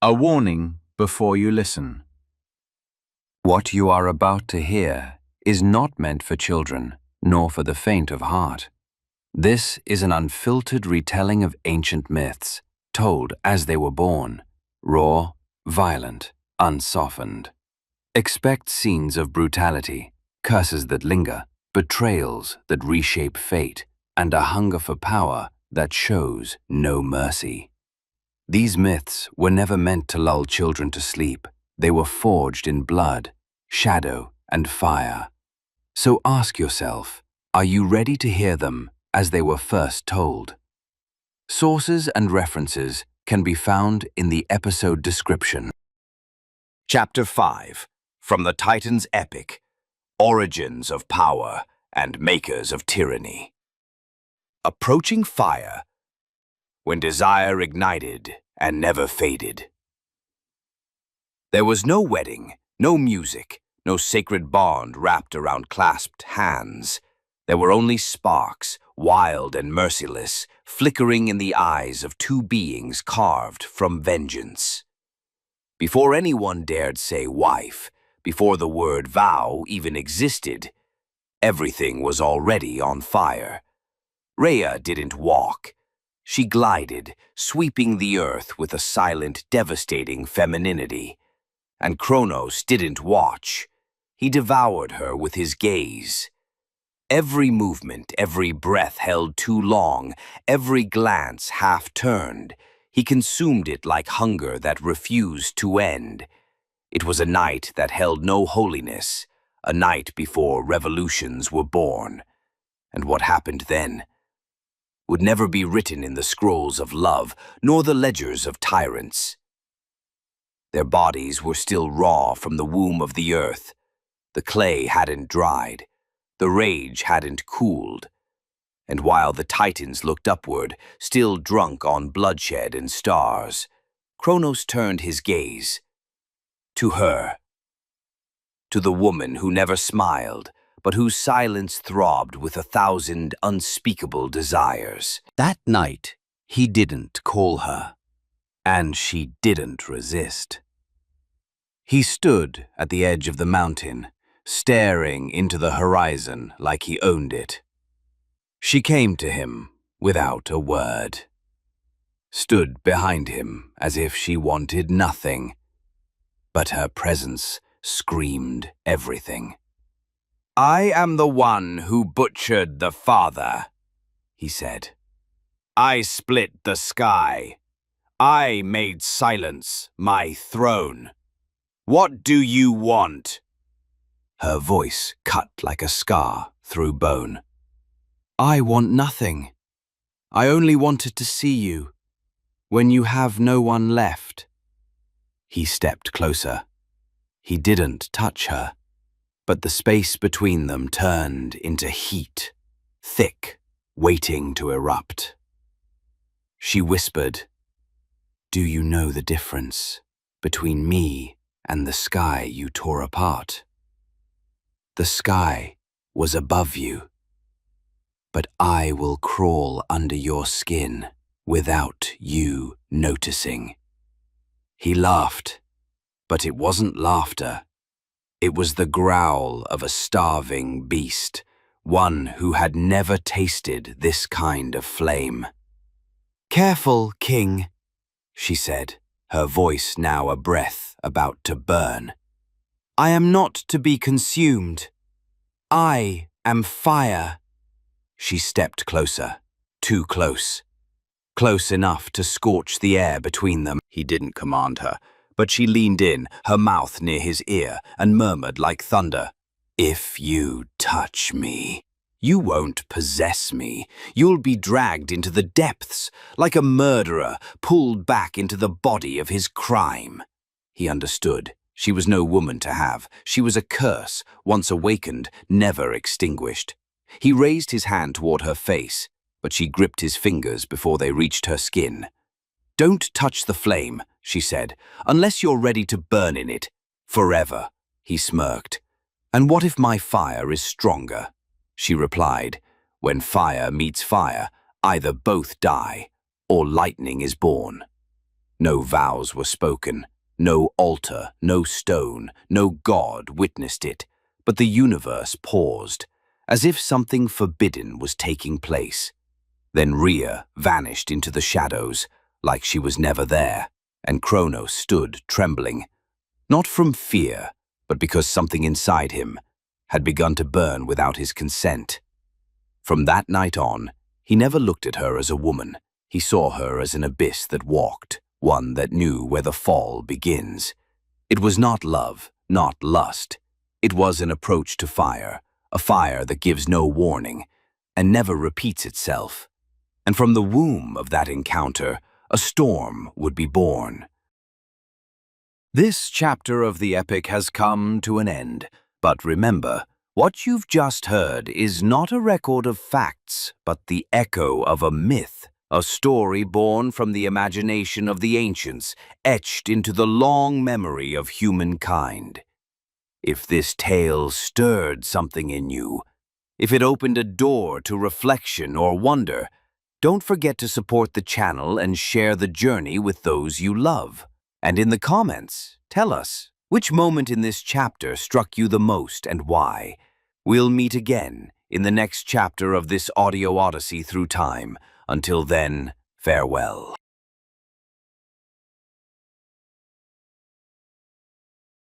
A warning before you listen. What you are about to hear is not meant for children, nor for the faint of heart. This is an unfiltered retelling of ancient myths, told as they were born, raw, violent, unsoftened. Expect scenes of brutality, curses that linger, betrayals that reshape fate, and a hunger for power that shows no mercy. These myths were never meant to lull children to sleep. They were forged in blood, shadow, and fire. So ask yourself, are you ready to hear them as they were first told? Sources and references can be found in the episode description. Chapter 5, From the Titans' Epic, Origins of Power and Makers of Tyranny. Approaching fire, when desire ignited and never faded. There was no wedding, no music, no sacred bond wrapped around clasped hands. There were only sparks, wild and merciless, flickering in the eyes of two beings carved from vengeance. Before anyone dared say wife, before the word vow even existed, everything was already on fire. Rhea didn't walk. She glided, sweeping the earth with a silent, devastating femininity. And Cronus didn't watch. He devoured her with his gaze. Every movement, every breath held too long, every glance half-turned. He consumed it like hunger that refused to end. It was a night that held no holiness, a night before revolutions were born. And what happened then would never be written in the scrolls of love, nor the ledgers of tyrants. Their bodies were still raw from the womb of the earth. The clay hadn't dried. The rage hadn't cooled. And while the Titans looked upward, still drunk on bloodshed and stars, Cronus turned his gaze to her, to the woman who never smiled, but whose silence throbbed with 1,000 unspeakable desires. That night, he didn't call her, and she didn't resist. He stood at the edge of the mountain, staring into the horizon like he owned it. She came to him without a word, stood behind him as if she wanted nothing, but her presence screamed everything. I am the one who butchered the father, he said. I split the sky. I made silence my throne. What do you want? Her voice cut like a scar through bone. I want nothing. I only wanted to see you, when you have no one left. He stepped closer. He didn't touch her, but the space between them turned into heat, thick, waiting to erupt. She whispered, "Do you know the difference between me and the sky you tore apart? The sky was above you, but I will crawl under your skin without you noticing." He laughed, but it wasn't laughter. It was the growl of a starving beast, one who had never tasted this kind of flame. "Careful, King," she said, her voice now a breath about to burn. "I am not to be consumed. I am fire." She stepped closer, too close. Close enough to scorch the air between them. He didn't command her, but she leaned in, her mouth near his ear, and murmured like thunder, "If you touch me, you won't possess me. You'll be dragged into the depths, like a murderer pulled back into the body of his crime." He understood. She was no woman to have. She was a curse, once awakened, never extinguished. He raised his hand toward her face, but she gripped his fingers before they reached her skin. "Don't touch the flame," she said, "unless you're ready to burn in it. Forever." He smirked. "And what if my fire is stronger?" She replied, "When fire meets fire, either both die, or lightning is born." No vows were spoken, no altar, no stone, no god witnessed it, but the universe paused, as if something forbidden was taking place. Then Rhea vanished into the shadows, like she was never there, and Cronus stood trembling, not from fear, but because something inside him had begun to burn without his consent. From that night on, he never looked at her as a woman. He saw her as an abyss that walked, one that knew where the fall begins. It was not love, not lust. It was an approach to fire, a fire that gives no warning and never repeats itself. And from the womb of that encounter, a storm would be born. This chapter of the epic has come to an end, but remember, what you've just heard is not a record of facts, but the echo of a myth, a story born from the imagination of the ancients, etched into the long memory of humankind. If this tale stirred something in you, if it opened a door to reflection or wonder, don't forget to support the channel and share the journey with those you love. And in the comments, tell us, which moment in this chapter struck you the most and why? We'll meet again in the next chapter of this audio odyssey through time. Until then, farewell.